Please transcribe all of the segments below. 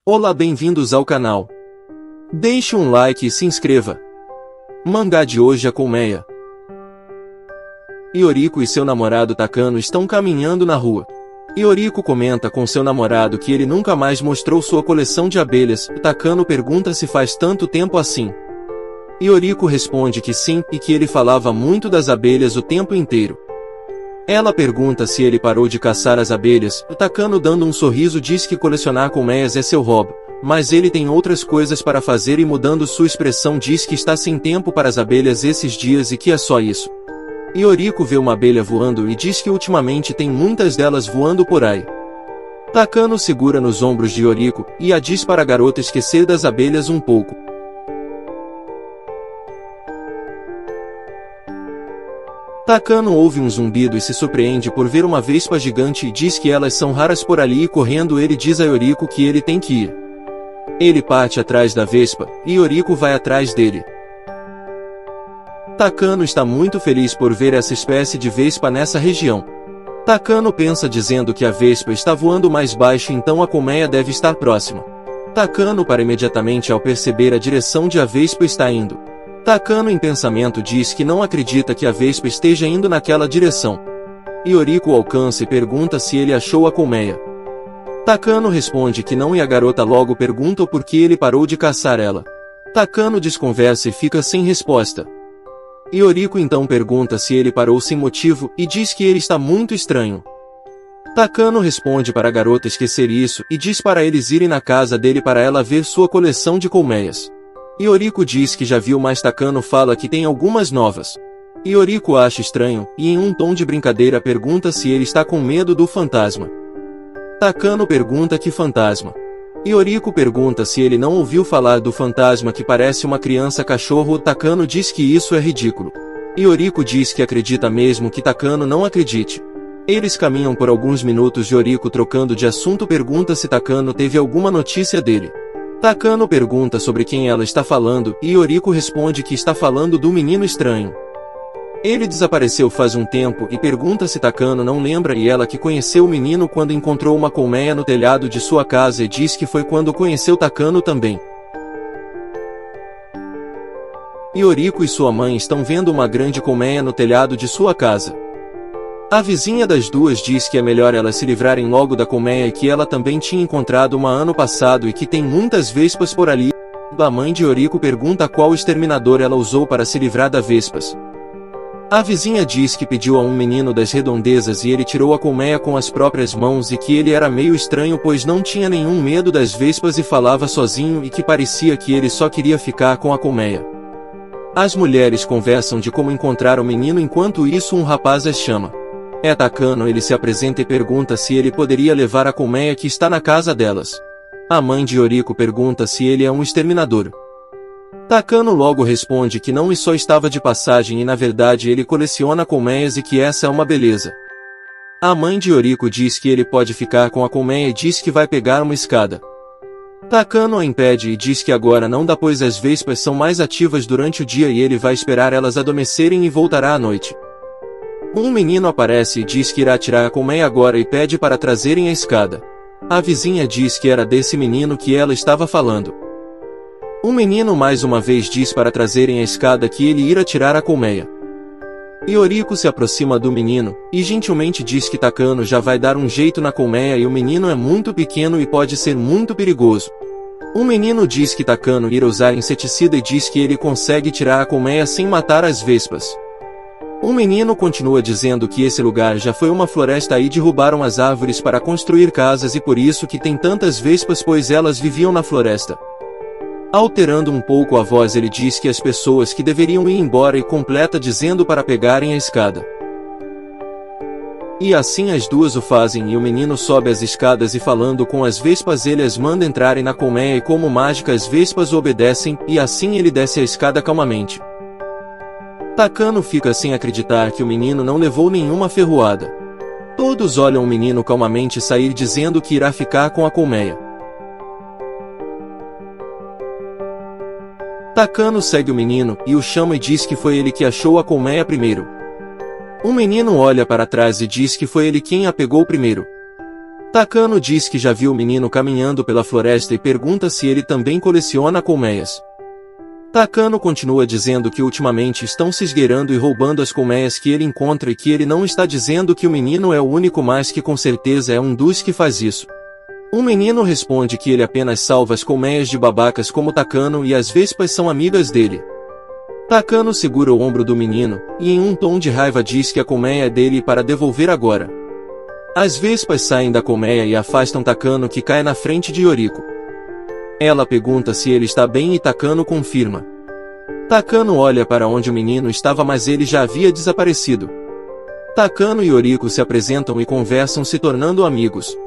Olá, bem-vindos ao canal. Deixe um like e se inscreva. Mangá de hoje: A Colmeia. Yoriko e seu namorado Takano estão caminhando na rua. Yoriko comenta com seu namorado que ele nunca mais mostrou sua coleção de abelhas. Takano pergunta se faz tanto tempo assim. Yoriko responde que sim, e que ele falava muito das abelhas o tempo inteiro. Ela pergunta se ele parou de caçar as abelhas. Takano, dando um sorriso, diz que colecionar colmeias é seu hobby, mas ele tem outras coisas para fazer, e mudando sua expressão diz que está sem tempo para as abelhas esses dias e que é só isso. Yoriko vê uma abelha voando e diz que ultimamente tem muitas delas voando por aí. Takano segura nos ombros de Yoriko e a diz para a garota esquecer das abelhas um pouco. Takano ouve um zumbido e se surpreende por ver uma vespa gigante e diz que elas são raras por ali, e correndo ele diz a Yoriko que ele tem que ir. Ele parte atrás da vespa, e Yoriko vai atrás dele. Takano está muito feliz por ver essa espécie de vespa nessa região. Takano pensa dizendo que a vespa está voando mais baixo, então a colmeia deve estar próxima. Takano para imediatamente ao perceber a direção de a vespa está indo. Takano em pensamento diz que não acredita que a vespa esteja indo naquela direção. Yoriko alcança e pergunta se ele achou a colmeia. Takano responde que não, e a garota logo pergunta o porquê ele parou de caçar ela. Takano desconversa e fica sem resposta. Yoriko então pergunta se ele parou sem motivo e diz que ele está muito estranho. Takano responde para a garota esquecer isso e diz para eles irem na casa dele para ela ver sua coleção de colmeias. Yoriko diz que já viu, mas Takano fala que tem algumas novas. Yoriko acha estranho, e em um tom de brincadeira pergunta se ele está com medo do fantasma. Takano pergunta que fantasma. Yoriko pergunta se ele não ouviu falar do fantasma que parece uma criança cachorro. Takano diz que isso é ridículo. Yoriko diz que acredita mesmo que Takano não acredite. Eles caminham por alguns minutos. Yoriko, trocando de assunto, pergunta se Takano teve alguma notícia dele. Takano pergunta sobre quem ela está falando, e Yoriko responde que está falando do menino estranho. Ele desapareceu faz um tempo e pergunta se Takano não lembra, e ela que conheceu o menino quando encontrou uma colmeia no telhado de sua casa, e diz que foi quando conheceu Takano também. Yoriko e sua mãe estão vendo uma grande colmeia no telhado de sua casa. A vizinha das duas diz que é melhor elas se livrarem logo da colmeia, e que ela também tinha encontrado uma ano passado e que tem muitas vespas por ali. A mãe de Yoriko pergunta qual exterminador ela usou para se livrar das vespas. A vizinha diz que pediu a um menino das redondezas e ele tirou a colmeia com as próprias mãos, e que ele era meio estranho pois não tinha nenhum medo das vespas e falava sozinho, e que parecia que ele só queria ficar com a colmeia. As mulheres conversam de como encontrar o menino, enquanto isso um rapaz as chama. É Takano. Ele se apresenta e pergunta se ele poderia levar a colmeia que está na casa delas. A mãe de Yoriko pergunta se ele é um exterminador. Takano logo responde que não e só estava de passagem, e na verdade ele coleciona colmeias e que essa é uma beleza. A mãe de Yoriko diz que ele pode ficar com a colmeia e diz que vai pegar uma escada. Takano a impede e diz que agora não dá pois as vespas são mais ativas durante o dia e ele vai esperar elas adormecerem e voltará à noite. Um menino aparece e diz que irá tirar a colmeia agora e pede para trazerem a escada. A vizinha diz que era desse menino que ela estava falando. O menino mais uma vez diz para trazerem a escada que ele irá tirar a colmeia. Yoriko se aproxima do menino e gentilmente diz que Takano já vai dar um jeito na colmeia, e o menino é muito pequeno e pode ser muito perigoso. O menino diz que Takano irá usar inseticida e diz que ele consegue tirar a colmeia sem matar as vespas. O menino continua dizendo que esse lugar já foi uma floresta e derrubaram as árvores para construir casas, e por isso que tem tantas vespas, pois elas viviam na floresta. Alterando um pouco a voz, ele diz que as pessoas que deveriam ir embora, e completa dizendo para pegarem a escada. E assim as duas o fazem, e o menino sobe as escadas e falando com as vespas ele as manda entrarem na colmeia, e como mágica as vespas obedecem, e assim ele desce a escada calmamente. Takano fica sem acreditar que o menino não levou nenhuma ferroada. Todos olham o menino calmamente sair dizendo que irá ficar com a colmeia. Takano segue o menino e o chama e diz que foi ele que achou a colmeia primeiro. O menino olha para trás e diz que foi ele quem a pegou primeiro. Takano diz que já viu o menino caminhando pela floresta e pergunta se ele também coleciona colmeias. Takano continua dizendo que ultimamente estão se esgueirando e roubando as colmeias que ele encontra e que ele não está dizendo que o menino é o único, mas que com certeza é um dos que faz isso. O menino responde que ele apenas salva as colmeias de babacas como Takano e as vespas são amigas dele. Takano segura o ombro do menino, e em um tom de raiva diz que a colmeia é dele para devolver agora. As vespas saem da colmeia e afastam Takano, que cai na frente de Yoriko. Ela pergunta se ele está bem e Takano confirma. Takano olha para onde o menino estava, mas ele já havia desaparecido. Takano e Yoriko se apresentam e conversam, se tornando amigos.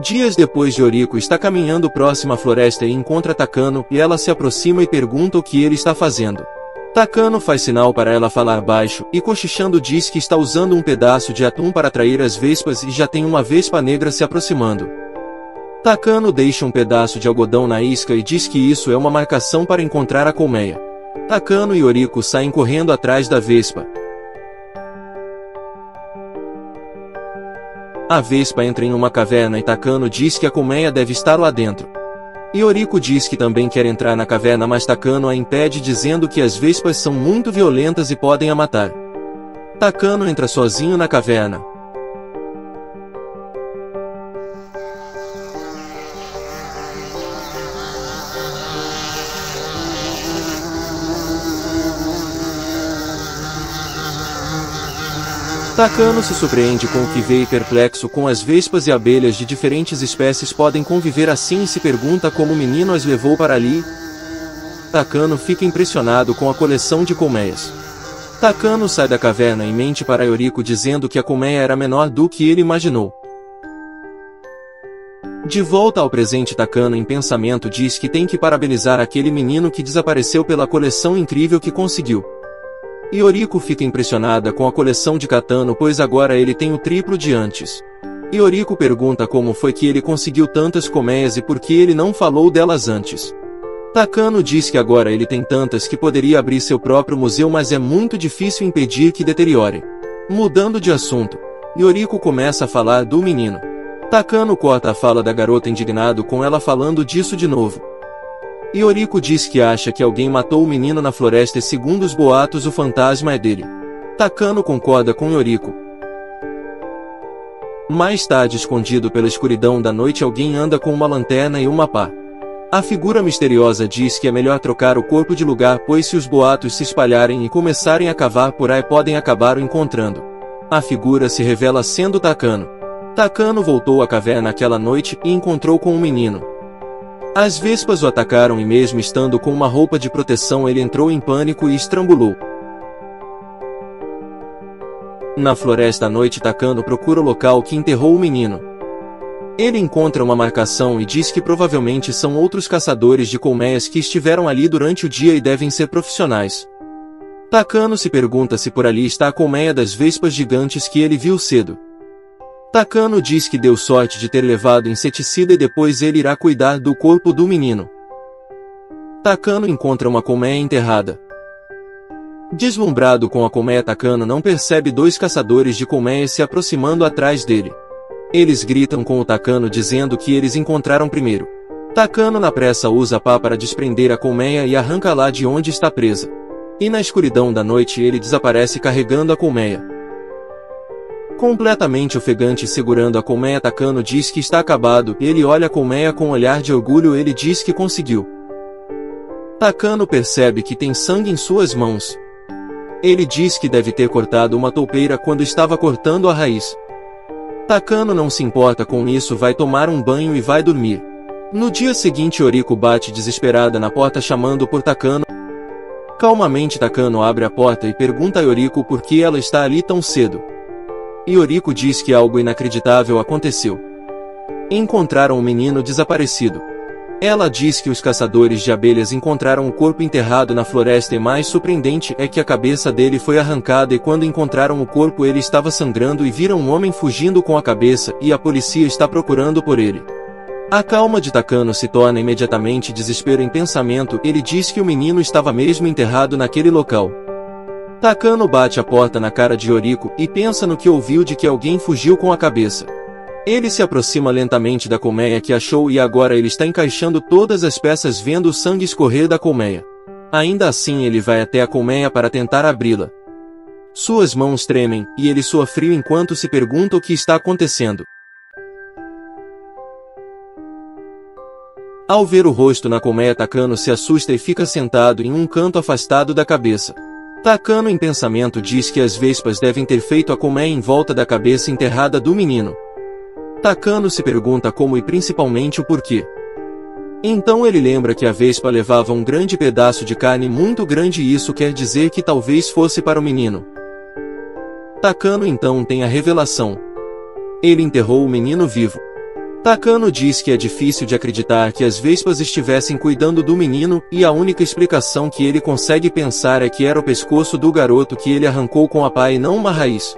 Dias depois, Yoriko está caminhando próximo à floresta e encontra Takano, e ela se aproxima e pergunta o que ele está fazendo. Takano faz sinal para ela falar baixo, e cochichando diz que está usando um pedaço de atum para atrair as vespas e já tem uma vespa negra se aproximando. Takano deixa um pedaço de algodão na isca e diz que isso é uma marcação para encontrar a colmeia. Takano e Yoriko saem correndo atrás da vespa. A vespa entra em uma caverna e Takano diz que a colmeia deve estar lá dentro. Yoriko diz que também quer entrar na caverna, mas Takano a impede dizendo que as vespas são muito violentas e podem a matar. Takano entra sozinho na caverna. Takano se surpreende com o que vê e perplexo com as vespas e abelhas de diferentes espécies podem conviver assim e se pergunta como o menino as levou para ali. Takano fica impressionado com a coleção de colmeias. Takano sai da caverna e mente para Yoriko dizendo que a colmeia era menor do que ele imaginou. De volta ao presente, Takano em pensamento diz que tem que parabenizar aquele menino que desapareceu pela coleção incrível que conseguiu. Yoriko fica impressionada com a coleção de Katano, pois agora ele tem o triplo de antes. Yoriko pergunta como foi que ele conseguiu tantas colmeias e por que ele não falou delas antes. Takano diz que agora ele tem tantas que poderia abrir seu próprio museu, mas é muito difícil impedir que deteriore. Mudando de assunto, Yoriko começa a falar do menino. Takano corta a fala da garota indignado com ela falando disso de novo. Yoriko diz que acha que alguém matou o menino na floresta e segundo os boatos o fantasma é dele. Takano concorda com Yoriko. Mais tarde, escondido pela escuridão da noite, alguém anda com uma lanterna e uma pá. A figura misteriosa diz que é melhor trocar o corpo de lugar, pois se os boatos se espalharem e começarem a cavar por aí podem acabar o encontrando. A figura se revela sendo Takano. Takano voltou à caverna aquela noite e encontrou com o menino. As vespas o atacaram e mesmo estando com uma roupa de proteção ele entrou em pânico e estrangulou. Na floresta à noite, Takano procura o local que enterrou o menino. Ele encontra uma marcação e diz que provavelmente são outros caçadores de colmeias que estiveram ali durante o dia e devem ser profissionais. Takano se pergunta se por ali está a colmeia das vespas gigantes que ele viu cedo. Takano diz que deu sorte de ter levado inseticida e depois ele irá cuidar do corpo do menino. Takano encontra uma colmeia enterrada. Deslumbrado com a colmeia, Takano não percebe dois caçadores de colmeias se aproximando atrás dele. Eles gritam com o Takano dizendo que eles encontraram primeiro. Takano na pressa usa a pá para desprender a colmeia e arranca lá de onde está presa. E na escuridão da noite ele desaparece carregando a colmeia. Completamente ofegante segurando a colmeia, Takano diz que está acabado. Ele olha a colmeia com um olhar de orgulho. Ele diz que conseguiu. Takano percebe que tem sangue em suas mãos. Ele diz que deve ter cortado uma toupeira quando estava cortando a raiz. Takano não se importa com isso, vai tomar um banho e vai dormir. No dia seguinte, Yoriko bate desesperada na porta chamando por Takano. Calmamente, Takano abre a porta e pergunta a Yoriko por que ela está ali tão cedo. Yoriko diz que algo inacreditável aconteceu. Encontraram o menino desaparecido. Ela diz que os caçadores de abelhas encontraram o corpo enterrado na floresta e mais surpreendente é que a cabeça dele foi arrancada e quando encontraram o corpo ele estava sangrando e viram um homem fugindo com a cabeça e a polícia está procurando por ele. A calma de Takano se torna imediatamente desespero em pensamento. Ele diz que o menino estava mesmo enterrado naquele local. Takano bate a porta na cara de Yoriko e pensa no que ouviu de que alguém fugiu com a cabeça. Ele se aproxima lentamente da colmeia que achou e agora ele está encaixando todas as peças vendo o sangue escorrer da colmeia. Ainda assim ele vai até a colmeia para tentar abri-la. Suas mãos tremem, e ele sua frio enquanto se pergunta o que está acontecendo. Ao ver o rosto na colmeia, Takano se assusta e fica sentado em um canto afastado da cabeça. Takano em pensamento diz que as vespas devem ter feito a colmeia em volta da cabeça enterrada do menino. Takano se pergunta como e principalmente o porquê. Então ele lembra que a vespa levava um grande pedaço de carne muito grande e isso quer dizer que talvez fosse para o menino. Takano então tem a revelação. Ele enterrou o menino vivo. Takano diz que é difícil de acreditar que as vespas estivessem cuidando do menino e a única explicação que ele consegue pensar é que era o pescoço do garoto que ele arrancou com a pá e não uma raiz.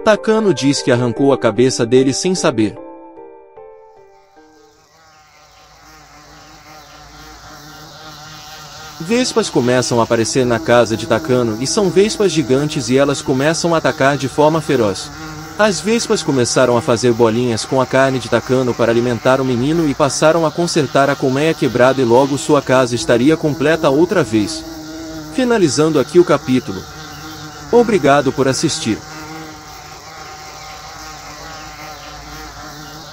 Takano diz que arrancou a cabeça dele sem saber. Vespas começam a aparecer na casa de Takano e são vespas gigantes e elas começam a atacar de forma feroz. As vespas começaram a fazer bolinhas com a carne de Takano para alimentar o menino e passaram a consertar a colmeia quebrada e logo sua casa estaria completa outra vez. Finalizando aqui o capítulo. Obrigado por assistir.